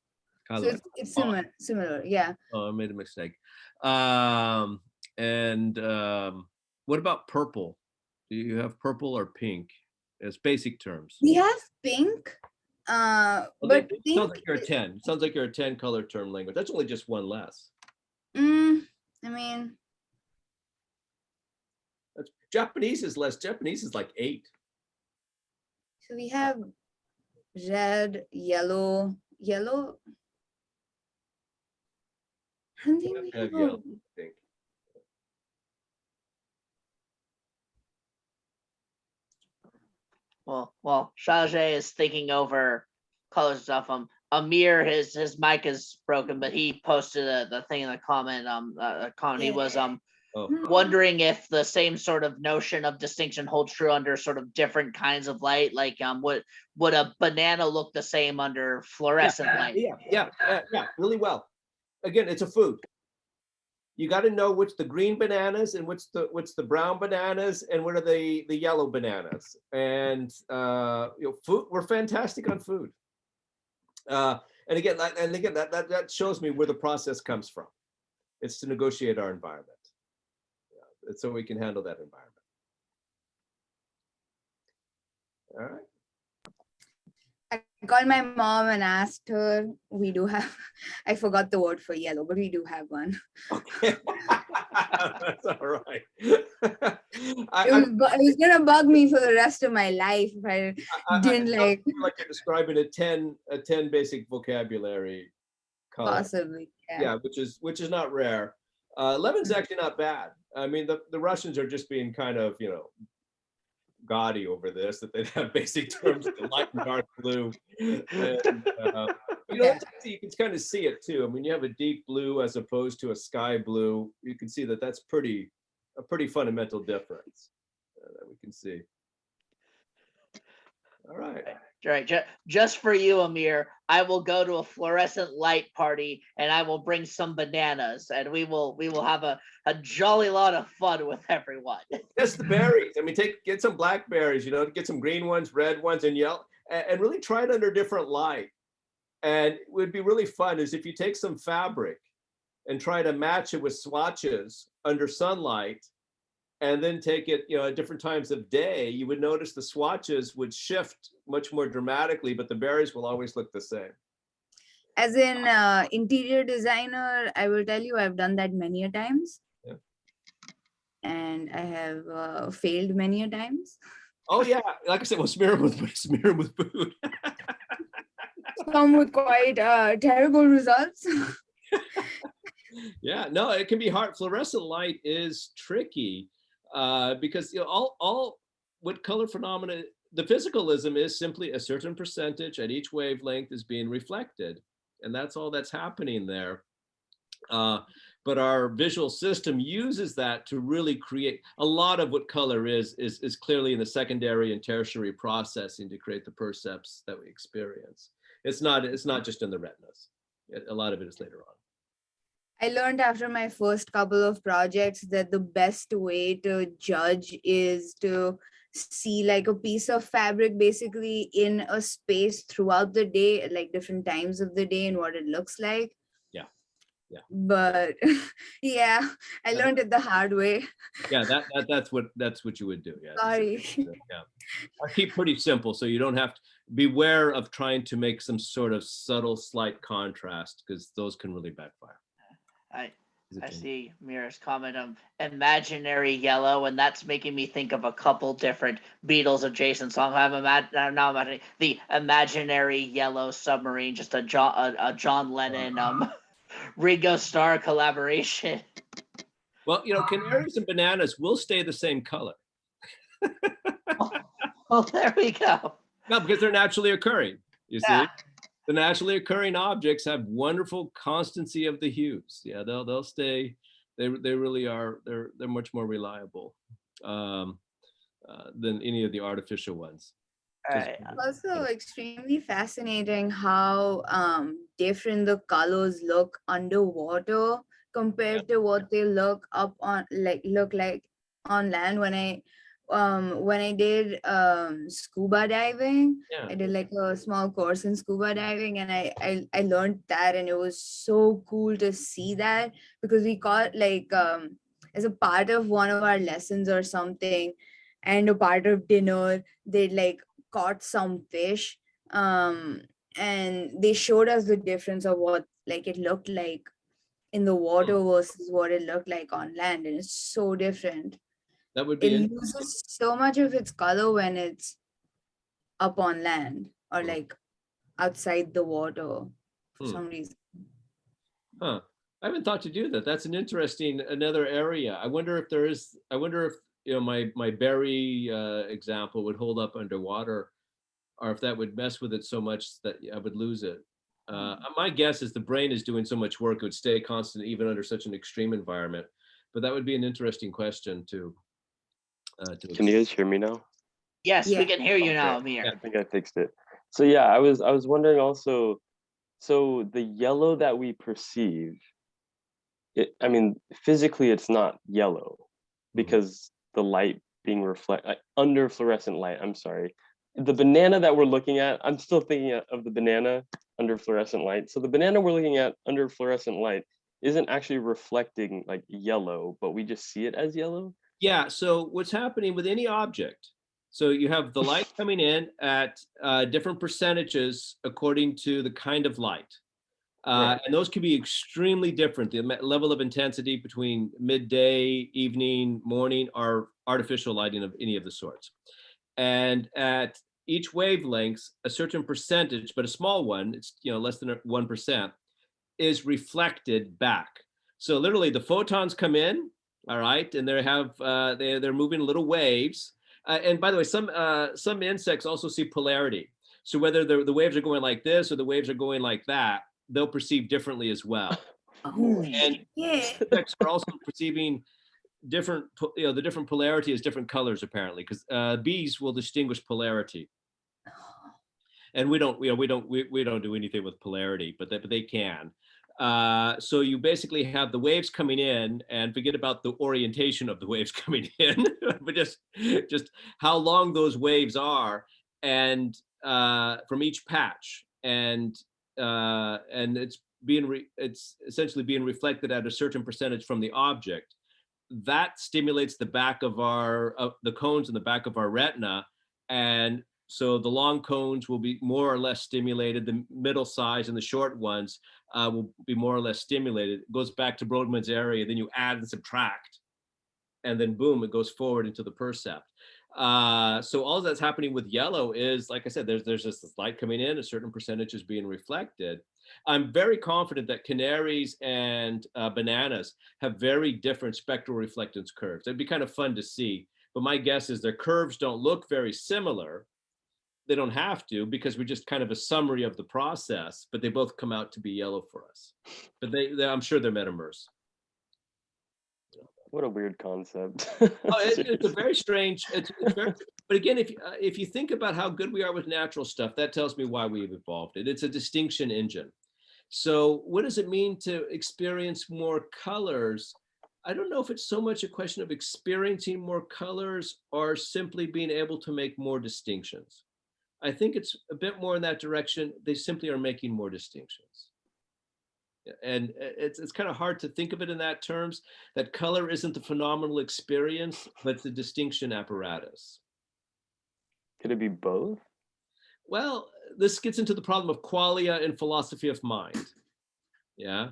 So Kala. it's similar, yeah. Oh, I made a mistake. And what about purple? Do you have purple or pink as basic terms? We have pink, Well, but it pink, sounds like you're a 10. Sounds like you're a 10 color term language. That's only just one less. I mean, That's, Japanese is less. Japanese is like 8. so we have red, yellow. I don't think we Have have a- yellow, I think. Well, Shajay is thinking over color stuff. Amir, his mic is broken, but he posted the thing in the comment. He was Oh, wondering if the same sort of notion of distinction holds true under sort of different kinds of light. Like, would a banana look the same under fluorescent light? yeah, really well. Again, it's a food. You got to know which the green bananas and what's the brown bananas and what are the yellow bananas. And food, we're fantastic on food. And again, that shows me where the process comes from. It's to negotiate our environment. Yeah, so we can handle that environment. All right. I called my mom and asked her. We do have, I forgot the word for yellow, but we do have one. Okay. That's all right. It was gonna bug me for the rest of my life if I didn't like. Like you're describing a 10 basic vocabulary color. Possibly, Yeah, which is not rare. 11's actually not bad. I mean, the Russians are just being kind of, gaudy over this, that they have basic terms like light and dark blue. And, you can kind of see it too. I mean, you have a deep blue as opposed to a sky blue. You can see that that's a pretty fundamental difference that we can see. All right. Right. Just for you, Amir, I will go to a fluorescent light party and I will bring some bananas and we will have a jolly lot of fun with everyone. Test the berries. I mean, get some blackberries, get some green ones, red ones, and yellow, and really try it under different light. And it would be really fun is if you take some fabric and try to match it with swatches under sunlight, and then take it, at different times of day, you would notice the swatches would shift much more dramatically, but the berries will always look the same. As in interior designer, I will tell you, I've done that many a times. Yeah. And I have failed many a times. Oh yeah, like I said, well, smear them with food. Some with quite terrible results. Yeah, no, it can be hard. Fluorescent light is tricky because all what color phenomena, the physicalism is simply a certain percentage at each wavelength is being reflected, and that's all that's happening there. But our visual system uses that to really create a lot of what color is clearly in the secondary and tertiary processing to create the percepts that we experience. It's not just in the retinas. A lot of it is later on. I learned after my first couple of projects that the best way to judge is to see like a piece of fabric basically in a space throughout the day, like different times of the day and what it looks like. Yeah. Yeah. But yeah, I learned it the hard way. Yeah, that's what you would do. Yeah. Sorry. Yeah. I keep pretty simple, so you don't have to beware of trying to make some sort of subtle, slight contrast, because those can really backfire. I see Mira's comment of imaginary yellow, and that's making me think of a couple different Beatles adjacent songs. I'm now imagining the imaginary yellow submarine, just a John Lennon Ringo Starr collaboration. Well, canaries and bananas will stay the same color. Well, there we go. No, because they're naturally occurring. You see, Yeah. the naturally occurring objects have wonderful constancy of the hues. Yeah, they'll stay. They really are. They're much more reliable than any of the artificial ones. Right. Also extremely fascinating how different the colors look underwater compared to what they look like on land. When I did scuba diving, Yeah. I did like a small course in scuba diving, and I learned that, and it was so cool to see that, because we caught like as a part of one of our lessons or something, and a part of dinner, they like caught some fish, and they showed us the difference of what like it looked like in the water versus what it looked like on land, and it's so different. That would It be loses so much of its color when it's up on land or like outside the water for some reason. Huh. I haven't thought to do that. That's another area. I wonder if my berry example would hold up underwater, or if that would mess with it so much that I would lose it. My guess is the brain is doing so much work, it would stay constant even under such an extreme environment. But that would be an interesting question to Can you guys hear me now? Yes, we Yeah. can hear you now, Okay. Amir. I think I fixed it. So yeah, I was wondering also, so the yellow that we perceive, I mean, physically it's not yellow because the light being under fluorescent light, I'm sorry. The banana that we're looking at, I'm still thinking of the banana under fluorescent light. So the banana we're looking at under fluorescent light isn't actually reflecting like yellow, but we just see it as yellow. Yeah, so what's happening with any object, so you have the light coming in at different percentages according to the kind of light. Right. And those can be extremely different. The level of intensity between midday, evening, morning are artificial lighting of any of the sorts. And at each wavelength, a certain percentage, but a small one, it's less than 1%, is reflected back. So literally the photons come in, all right, and they're moving little waves. And by the way, some insects also see polarity. So whether the waves are going like this or the waves are going like that, they'll perceive differently as well. And Yeah. insects are also perceiving different, the different polarity is different colors apparently, because bees will distinguish polarity. And we don't do anything with polarity, but they can. So you basically have the waves coming in, and forget about the orientation of the waves coming in, but just how long those waves are, and from each patch, and it's essentially being reflected at a certain percentage from the object. That stimulates the back of the cones in the back of our retina, and so the long cones will be more or less stimulated. The middle size and the short ones will be more or less stimulated. It goes back to Brodmann's area. Then you add and subtract, and then boom, it goes forward into the percept. So all that's happening with yellow is, like I said, there's just this light coming in, a certain percentage is being reflected. I'm very confident that canaries and bananas have very different spectral reflectance curves. It'd be kind of fun to see, but my guess is their curves don't look very similar. They don't have to, because we're just kind of a summary of the process, but they both come out to be yellow for us. But I'm sure they're metamers. What a weird concept. It's a very strange. It's very, but again, if you think about how good we are with natural stuff, that tells me why we've evolved it. It's a distinction engine. So what does it mean to experience more colors? I don't know if it's so much a question of experiencing more colors or simply being able to make more distinctions. I think it's a bit more in that direction. They simply are making more distinctions. And it's kind of hard to think of it in that terms, that color isn't the phenomenal experience, but the distinction apparatus. Could it be both? Well, this gets into the problem of qualia in philosophy of mind. Yeah,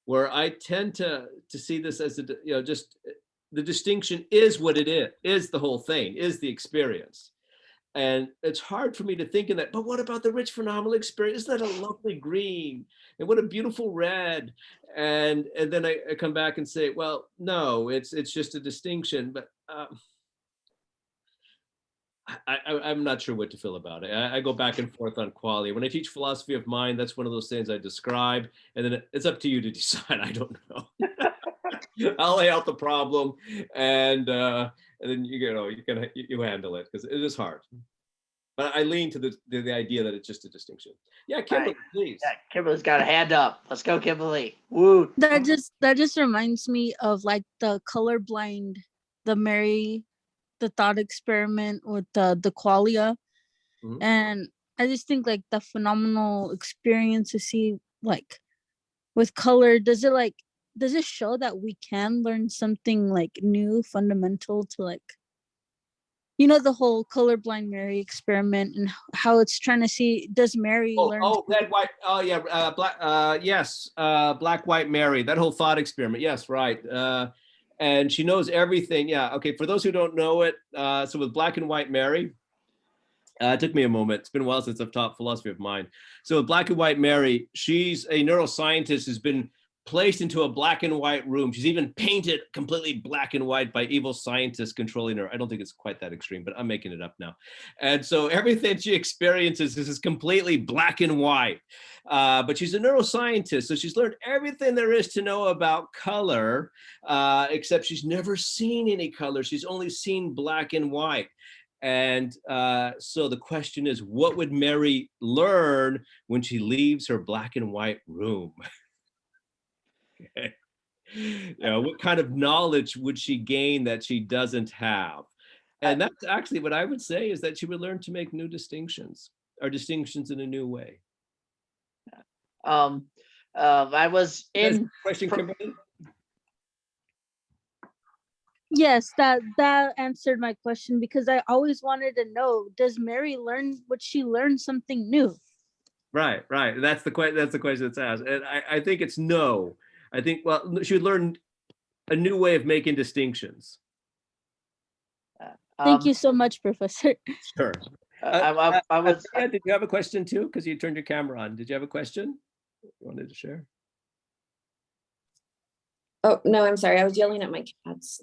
where I tend to see this as just the distinction is what it is the whole thing, is the experience. And it's hard for me to think in that, but what about the rich phenomenal experience? Isn't that a lovely green? And what a beautiful red. And then I come back and say, well, no, it's just a distinction. But I'm not sure what to feel about it. I go back and forth on quality. When I teach philosophy of mind, that's one of those things I describe. And then it's up to you to decide. I don't know. I'll lay out the problem, and then you handle it, because it is hard. But I lean to the idea that it's just a distinction. Yeah, Kimberly, please. Yeah, Kimberly's got a hand up. Let's go, Kimberly. Woo. That just reminds me of like the colorblind, the thought experiment with the qualia. Mhm. And I just think like the phenomenal experience to see like with color, does it show that we can learn something like new, fundamental to like, the whole colorblind Mary experiment and how it's trying to see, does Mary learn? Red, white, black, yes, black, white, Mary, that whole thought experiment. Yes, right. And she knows everything. Yeah, okay, for those who don't know it, so with black and white Mary, it took me a moment. It's been a while since I've taught philosophy of mind. So with black and white Mary, she's a neuroscientist who's been placed into a black and white room. She's even painted completely black and white by evil scientists controlling her. I don't think it's quite that extreme, but I'm making it up now. And so everything she experiences is completely black and white. But she's a neuroscientist, so she's learned everything there is to know about color, except she's never seen any color. She's only seen black and white. And so the question is, what would Mary learn when she leaves her black and white room? Okay. What kind of knowledge would she gain that she doesn't have? And that's actually what I would say, is that she would learn to make new distinctions, or distinctions in a new way. I was in question, Kimberly? Yes, that answered my question, because I always wanted to know, does Mary would she learn something new? Right. That's the question that's asked. And I think it's no. I think, well, she would learn a new way of making distinctions. Thank you so much, Professor. Sure. I was. Did you have a question too? Because you turned your camera on. Did you have a question you wanted to share? Oh, no, I'm sorry. I was yelling at my cats.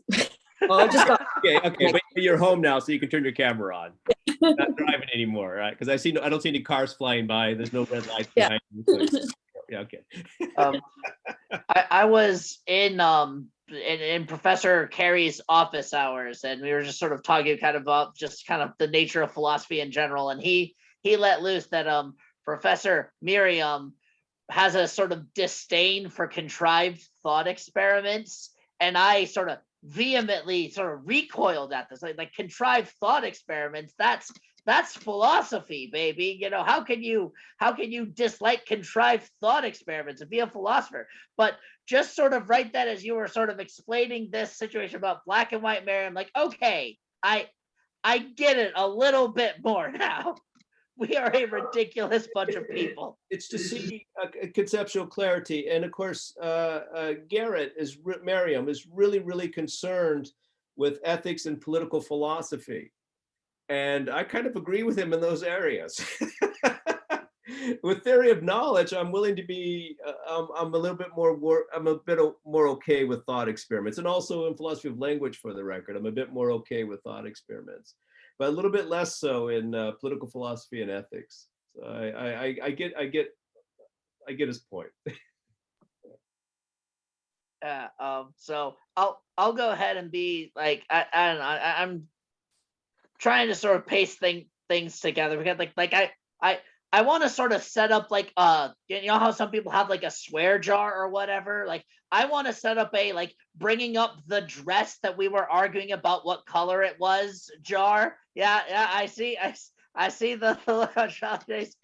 Oh, just okay. But you're home now, so you can turn your camera on. Not driving anymore, right? Because I don't see any cars flying by. There's no red lights behind you. So, yeah, okay. I was in Professor Carey's office hours, and we were just sort of talking kind of about just kind of the nature of philosophy in general, and he let loose that Professor Miriam has a sort of disdain for contrived thought experiments, and I sort of vehemently sort of recoiled at this, like contrived thought experiments. That's philosophy, baby. How can you dislike contrived thought experiments and be a philosopher? But just sort of right then, as you were sort of explaining this situation about black and white Mary, I'm like, okay, I get it a little bit more now. We are a ridiculous bunch of people. It's to see a conceptual clarity. And of course, Miriam is really, really concerned with ethics and political philosophy. And I kind of agree with him in those areas. With theory of knowledge, I'm willing to be, I'm a bit more okay with thought experiments. And also in philosophy of language, for the record, I'm a bit more okay with thought experiments, but a little bit less so in political philosophy and ethics. So I get his point. So I'll go ahead and be like, I don't know, I'm trying to sort of pace things together, because I I want to sort of set up like you know how some people have like a swear jar or whatever. Like I want to set up a like bringing up the dress that we were arguing about what color it was jar. Yeah, I see. I see the look on Shantay's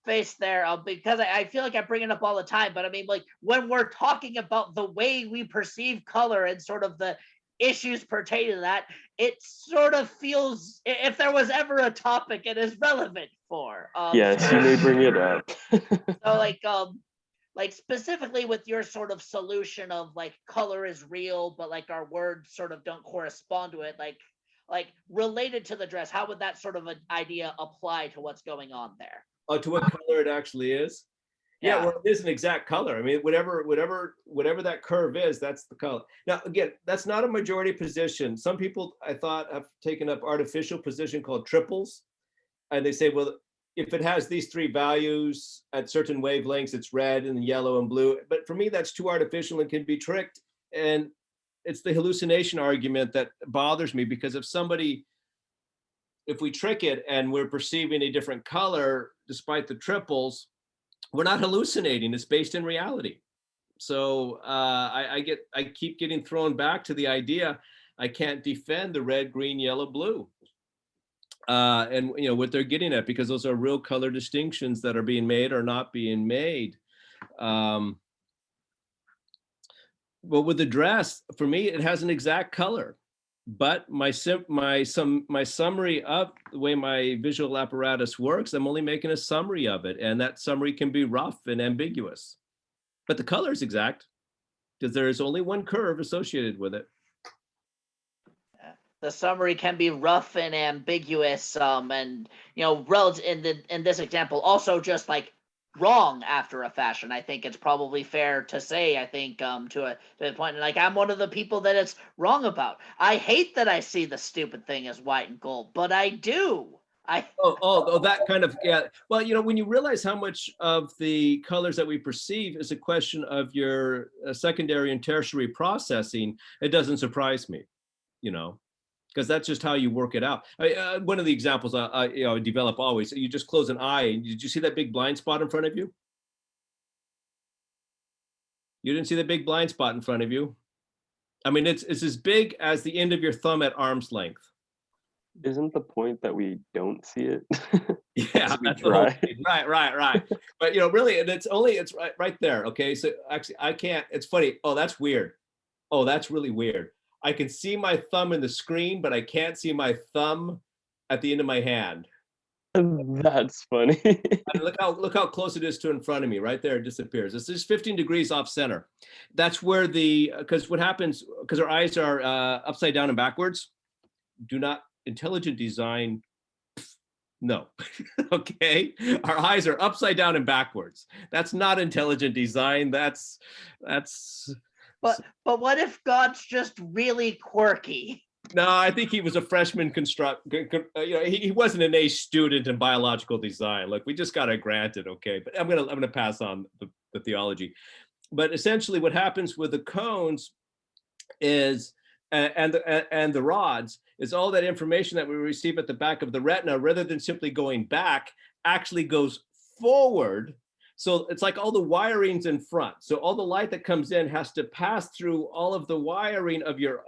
face there because I feel like I bring it up all the time. But I mean, like when we're talking about the way we perceive color and sort of the issues pertaining to that, it sort of feels if there was ever a topic it is relevant for. Yes, you may bring it up. So like specifically with your sort of solution of like color is real, but like our words sort of don't correspond to it, like related to the dress, how would that sort of an idea apply to what's going on there? Oh, to what color it actually is? Yeah, well, it is an exact color. I mean, whatever that curve is, that's the color. Now, again, that's not a majority position. Some people, I thought, have taken up artificial position called triples, and they say, well, if it has these three values at certain wavelengths, it's red and yellow and blue. But for me, that's too artificial and can be tricked. And it's the hallucination argument that bothers me, because if we trick it and we're perceiving a different color despite the triples, we're not hallucinating. It's based in reality. So I keep getting thrown back to the idea I can't defend the red, green, yellow, blue. And you know what they're getting at, because those are real color distinctions that are being made or not being made. But with the dress, for me, it has an exact color. But my summary of the way my visual apparatus works, I'm only making a summary of it, and that summary can be rough and ambiguous. But the color is exact, because there is only one curve associated with it. The summary can be rough and ambiguous, and you know, relative in this example, also just like wrong after a fashion. I think it's probably fair to say, I think to the point, like I'm one of the people that it's wrong about. I hate that I see the stupid thing as white and gold, but I do. That kind of, yeah. Well, you know, when you realize how much of the colors that we perceive is a question of your secondary and tertiary processing, it doesn't surprise me, you know, because that's just how you work it out. One of the examples I develop always, you just close an eye. Did you see that big blind spot in front of you? You didn't see the big blind spot in front of you? I mean, it's as big as the end of your thumb at arm's length. Isn't the point that we don't see it? Yeah, that's the whole thing. Right. But you know, really, and it's right there. Okay, so actually, I can't. It's funny. Oh, that's weird. Oh, that's really weird. I can see my thumb in the screen, but I can't see my thumb at the end of my hand. That's funny. And look how close it is to in front of me. Right there, it disappears. It's just 15 degrees off center. That's where because what happens, because our eyes are upside down and backwards. Do not intelligent design. No. Okay, our eyes are upside down and backwards. That's not intelligent design. That's But what if God's just really quirky? No, I think he was a freshman he wasn't an A student in biological design. Look, we just got to grant it, okay? But I'm gonna pass on the theology. But essentially, what happens with the cones is and the rods is all that information that we receive at the back of the retina, rather than simply going back, actually goes forward. So it's like all the wiring's in front. So all the light that comes in has to pass through all of the wiring of your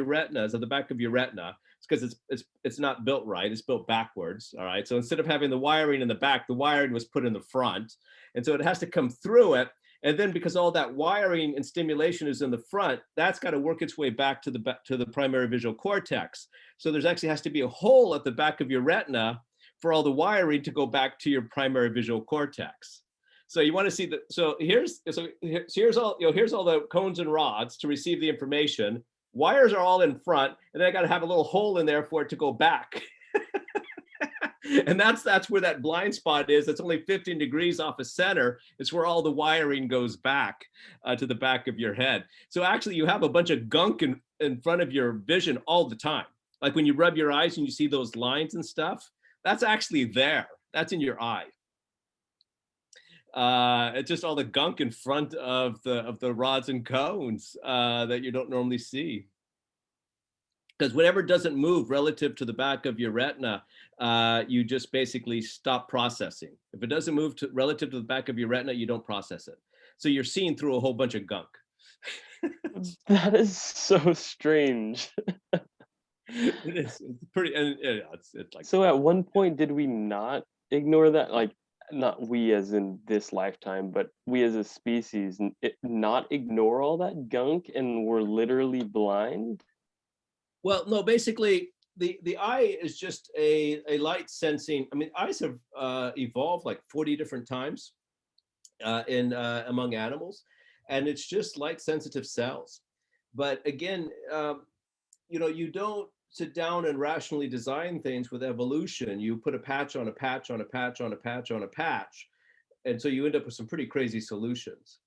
retinas, at the back of your retina. It's because it's not built right. It's built backwards. All right. So instead of having the wiring in the back, the wiring was put in the front, and so it has to come through it. And then because all that wiring and stimulation is in the front, that's got to work its way back to the primary visual cortex. So there's actually has to be a hole at the back of your retina for all the wiring to go back to your primary visual cortex. So you want to see here's all the cones and rods to receive the information. Wires are all in front, and then I got to have a little hole in there for it to go back. And that's where that blind spot is. It's only 15 degrees off of center. It's where all the wiring goes back to the back of your head. So actually, you have a bunch of gunk in front of your vision all the time. Like when you rub your eyes and you see those lines and stuff, that's actually there. That's in your eye. It's just all the gunk in front of the rods and cones that you don't normally see. because whatever doesn't move relative to the back of your retina, you just basically stop processing. If it doesn't move relative to the back of your retina, you don't process it. So you're seeing through a whole bunch of gunk. That is so strange. It's pretty, and it's like. So at one point, did we not ignore that? Like, not we as in this lifetime, but we as a species, not ignore all that gunk, and we're literally blind? Well, no, basically the eye is just a light sensing. I mean, eyes have evolved like 40 different times among animals, and it's just light sensitive cells. But again, you don't sit down and rationally design things with evolution. You put a patch on a patch on a patch on a patch on a patch, and so you end up with some pretty crazy solutions.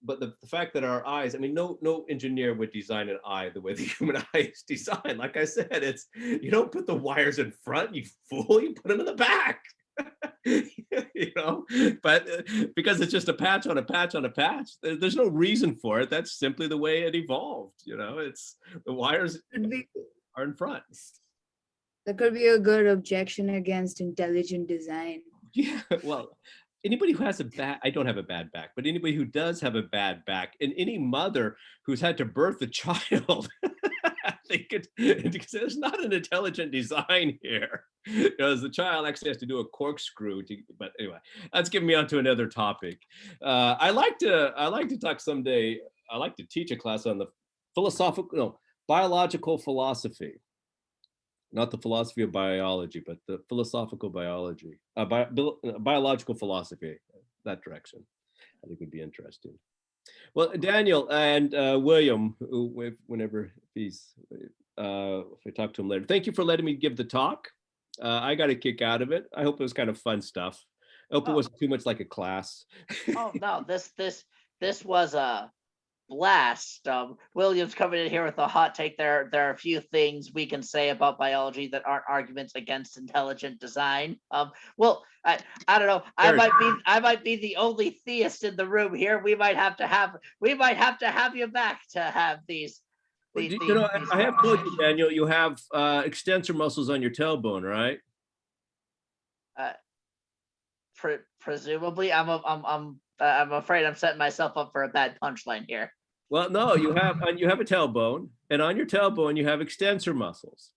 But the fact that our eyes, I mean, no engineer would design an eye the way the human eye is designed. Like I said, it's, you don't put the wires in front, you fool, you put them in the back. But because it's just a patch on a patch on a patch, there's no reason for it. That's simply the way it evolved. It's the wires are in front. That could be a good objection against intelligent design. Yeah, well, anybody who has I don't have a bad back, but anybody who does have a bad back, and any mother who's had to birth a child, because there's not an intelligent design here. Because the child actually has to do a corkscrew but anyway, that's getting me onto another topic. I like to talk someday. I like to teach a class on the biological philosophy. Not the philosophy of biology, but the philosophical biology, biological philosophy, that direction. I think would be interesting. Well, Daniel and William, whenever if I talk to him later, thank you for letting me give the talk. I got a kick out of it. I hope it was kind of fun stuff. I hope it wasn't too much like a class. Oh no, this was a blast. William's coming in here with a hot take. There are a few things we can say about biology that aren't arguments against intelligent design. Well, I don't know. I might be the only theist in the room here. We might have to have you back to have these. I have told you, Daniel, you have extensor muscles on your tailbone, right? Presumably, I'm afraid I'm setting myself up for a bad punchline here. Well, no, you have a tailbone, and on your tailbone you have extensor muscles,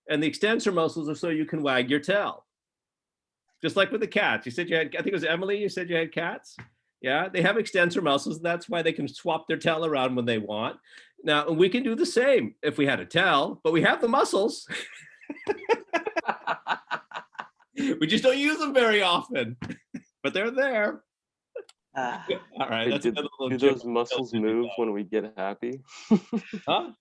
and the extensor muscles are so you can wag your tail, just like with the cats. You said you had, I think it was Emily. You said you had cats. Yeah, they have extensor muscles, and that's why they can swap their tail around when they want. Now, we can do the same if we had a tail, but we have the muscles. We just don't use them very often, but they're there. All right. That's another little do those muscles move when we get happy? Huh?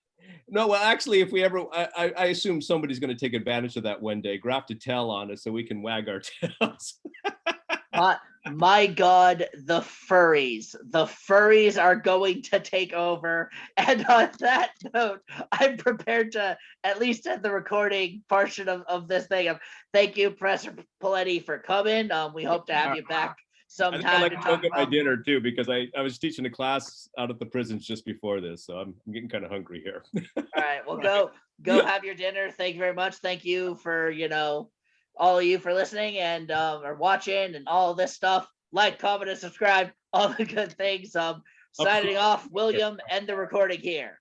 No, well, actually, if we ever, I assume somebody's going to take advantage of that one day, graft a tail on us so we can wag our tails. My God, the furries are going to take over. And on that note, I'm prepared to at least end the recording portion of this thing. Thank you, Professor Pelletti, for coming. We hope to have you back sometime. I like to go get my dinner too, because I was teaching a class out at the prisons just before this, so I'm getting kind of hungry here. All right, well, go have your dinner. Thank you very much. Thank you for all of you for listening and or watching and all this stuff. Like, comment, and subscribe. All the good things. Signing off. William, end the recording here.